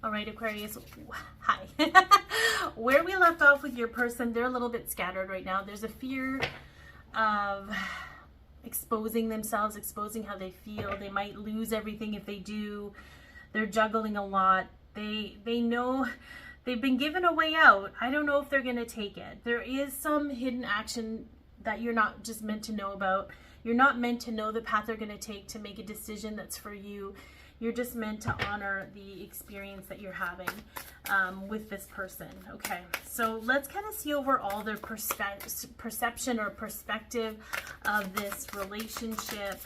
All right, Aquarius, hi. Where we left off with your person, they're a little bit scattered right now. There's a fear of exposing themselves, exposing how they feel. They might lose everything if they do. They're juggling a lot. They know they've been given a way out. I don't know if they're going to take it. There is some hidden action that you're not just meant to know about. You're not meant to know the path they're going to take to make a decision that's for you. You're just meant to honor the experience that you're having with this person. Okay, so let's kind of see overall their perception or perspective of this relationship.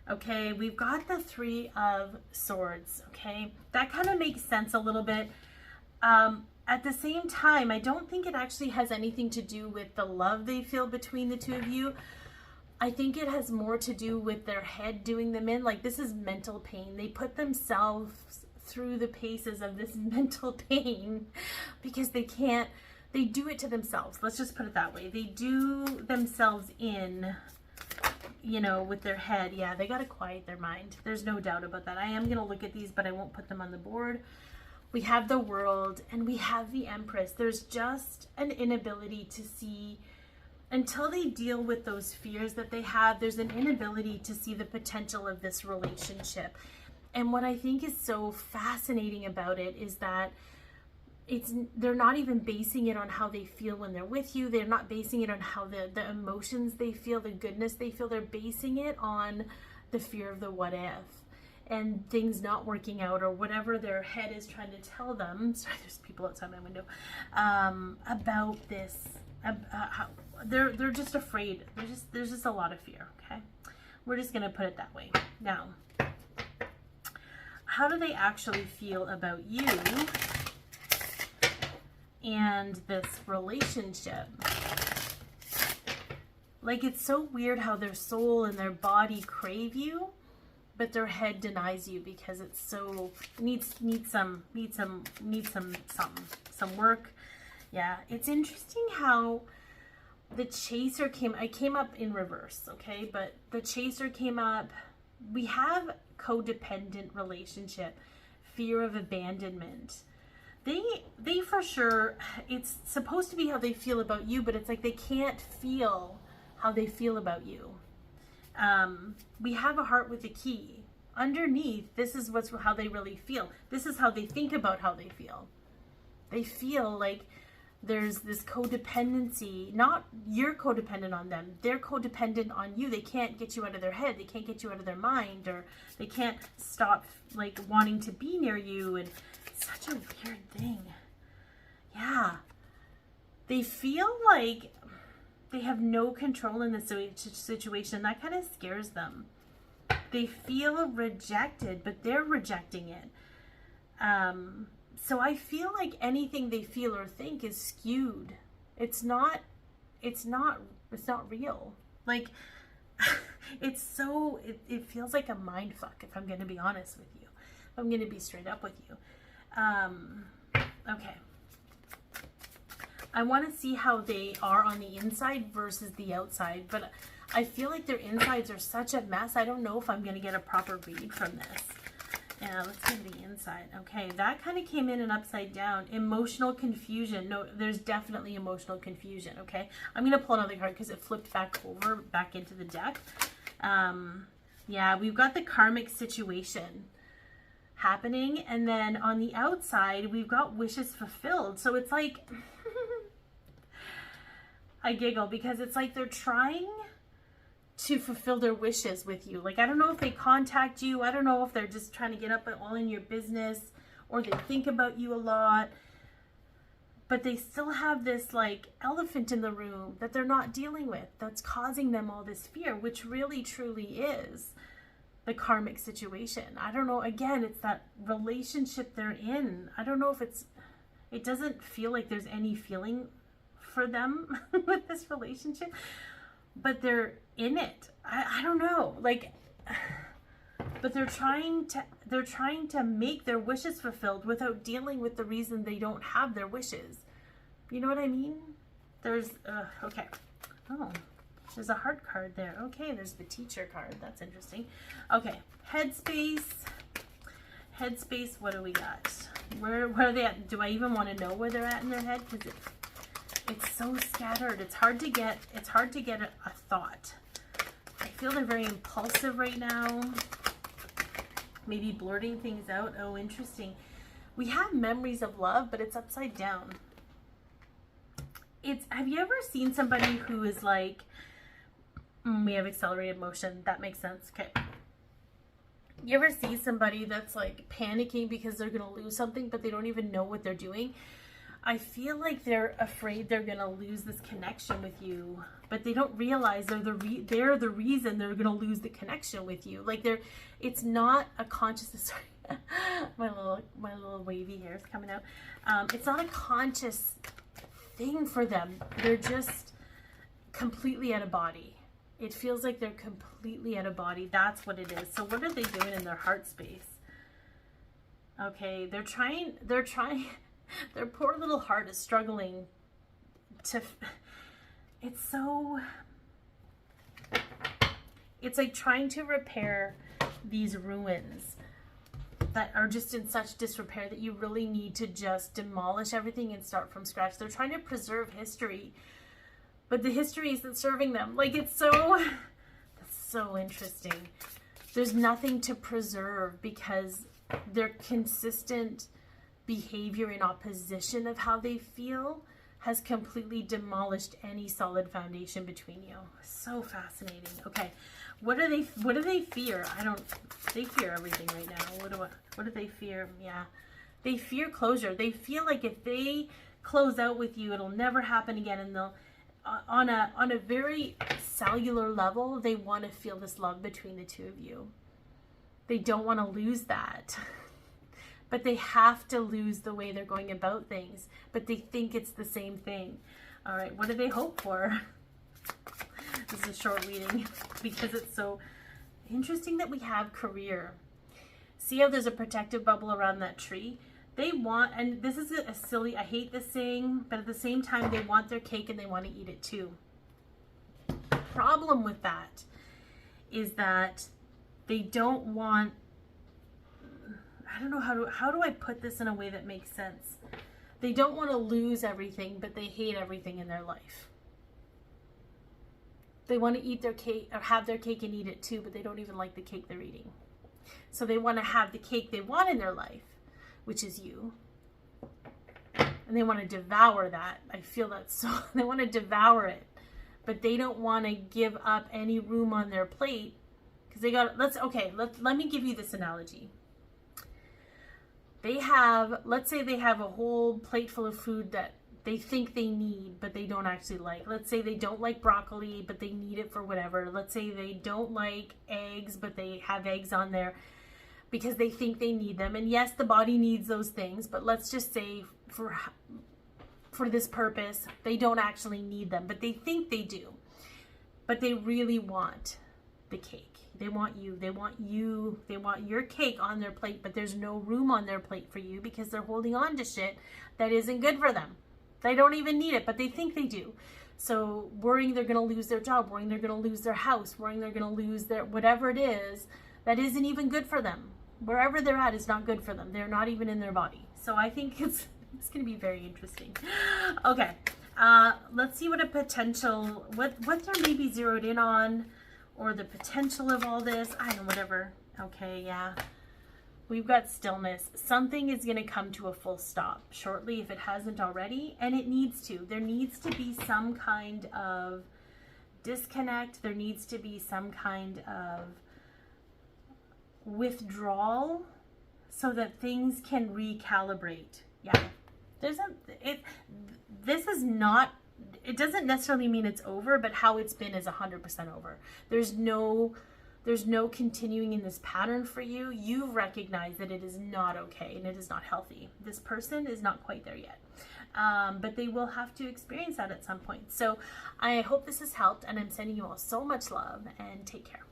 Okay, we've got the Three of Swords. Okay, that kind of makes sense a little bit. At the same time, I don't think it actually has anything to do with the love they feel between the two of you. I think it has more to do with their head doing them in. Like, this is mental pain. They put themselves through the paces of this mental pain because they do it to themselves. Let's just put it that way. They do themselves in, you know, with their head. Yeah, they got to quiet their mind. There's no doubt about that. I am going to look at these, but I won't put them on the board. We have the World and we have the Empress. There's just an inability to see. Until they deal with those fears that they have, there's an inability to see the potential of this relationship. And what I think is so fascinating about it is that they're not even basing it on how they feel when they're with you. They're not basing it on how the emotions they feel, the goodness they feel. They're basing it on the fear of the what if and things not working out or whatever their head is trying to tell them. Sorry, there's people outside my window about this. They're just afraid. There's just a lot of fear. Okay, we're just gonna put it that way. Now, how do they actually feel about you and this relationship? Like, it's so weird how their soul and their body crave you, but their head denies you because it's so needs some work. Yeah, it's interesting how the Chaser came up in reverse, okay? But the Chaser came up. We have codependent relationship, fear of abandonment. They for sure, it's supposed to be how they feel about you, but it's like they can't feel how they feel about you. We have a heart with a key. Underneath, this is how they really feel. This is how they think about how they feel. They feel like there's this codependency. Not you're codependent on them. They're codependent on you. They can't get you out of their head. They can't get you out of their mind, or they can't stop like wanting to be near you. And it's such a weird thing. Yeah. They feel like they have no control in this situation. That kind of scares them. They feel rejected, but they're rejecting it. So I feel like anything they feel or think is skewed. It's not real. Like, it feels like a mind fuck, if I'm going to be honest with you. If I'm going to be straight up with you. Okay. I want to see how they are on the inside versus the outside, but I feel like their insides are such a mess. I don't know if I'm going to get a proper read from this. Let's go to the inside. Okay, that kind of came in and upside down. Emotional confusion. No, there's definitely emotional confusion, okay? I'm going to pull another card because it flipped back into the deck. Yeah, we've got the karmic situation happening. And then on the outside, we've got wishes fulfilled. So it's like, I giggle because it's like they're trying to fulfill their wishes with you. Like, I don't know if they contact you. I don't know if they're just trying to get up all in your business, or they think about you a lot, but they still have this like elephant in the room that they're not dealing with, that's causing them all this fear, which really truly is the karmic situation. I don't know. Again, it's that relationship they're in. I don't know if it doesn't feel like there's any feeling for them with this relationship, but they're in it. I don't know, like, but they're trying to make their wishes fulfilled without dealing with the reason they don't have their wishes. You know what I mean? There's okay. Oh, there's a heart card there. Okay, there's the Teacher card. That's interesting. Okay, headspace. Headspace, what do we got? Where are they at? Do I even want to know where they're at in their head? Because it's so scattered. It's hard to get a thought. I feel they're very impulsive right now. Maybe blurting things out. Oh, interesting. We have memories of love, but it's upside down. Have you ever seen somebody who is like, we have accelerated motion. That makes sense. Okay. You ever see somebody that's like panicking because they're going to lose something, but they don't even know what they're doing? I feel like they're afraid they're going to lose this connection with you, but they don't realize they're the reason they're going to lose the connection with you. Like it's not a consciousness. Sorry, my little wavy hair is coming out. It's not a conscious thing for them. They're just completely out of body. It feels like they're completely out of body. That's what it is. So what are they doing in their heart space? Okay, they're trying, their poor little heart is struggling to, it's like trying to repair these ruins that are just in such disrepair that you really need to just demolish everything and start from scratch. They're trying to preserve history, but the history isn't serving them. Like that's so interesting. There's nothing to preserve because their consistent behavior in opposition of how they feel has completely demolished any solid foundation between you. So fascinating. Okay. What do they fear? They fear everything right now. What do they fear? Yeah. They fear closure. They feel like if they close out with you, it'll never happen again. And they'll, on a very cellular level, they want to feel this love between the two of you. They don't want to lose that. But they have to lose the way they're going about things. But they think it's the same thing. All right, what do they hope for? This is a short reading because it's so interesting that we have career. See how there's a protective bubble around that tree? They want, and this is a silly, I hate this saying, but at the same time, they want their cake and they want to eat it too. The problem with that is that they don't want, I don't know how do I put this in a way that makes sense? They don't want to lose everything, but they hate everything in their life. They want to eat their cake or have their cake and eat it too, but they don't even like the cake they're eating. So they want to have the cake they want in their life, which is you. And they want to devour that. I feel that so they want to devour it, but they don't want to give up any room on their plate because they got, let me give you this analogy. Let's say they have a whole plate full of food that they think they need, but they don't actually like. Let's say they don't like broccoli, but they need it for whatever. Let's say they don't like eggs, but they have eggs on there because they think they need them. And yes, the body needs those things, but let's just say for this purpose, they don't actually need them, but they think they do. But they really want the cake. They want you. They want your cake on their plate, but there's no room on their plate for you because they're holding on to shit that isn't good for them. They don't even need it, but they think they do. So worrying they're going to lose their job, worrying they're going to lose their house, worrying they're going to lose their whatever it is that isn't even good for them. Wherever they're at is not good for them. They're not even in their body. So I think it's going to be very interesting. Okay, let's see what a potential, what they're maybe zeroed in on, or the potential of all this. I don't know, whatever. Okay, yeah. We've got stillness. Something is going to come to a full stop shortly if it hasn't already, and it needs to. There needs to be some kind of disconnect. There needs to be some kind of withdrawal so that things can recalibrate. Yeah. It doesn't necessarily mean it's over, but how it's been is 100% over. There's no continuing in this pattern for you. You've recognized that it is not okay and it is not healthy. This person is not quite there yet. But they will have to experience that at some point. So I hope this has helped, and I'm sending you all so much love, and take care.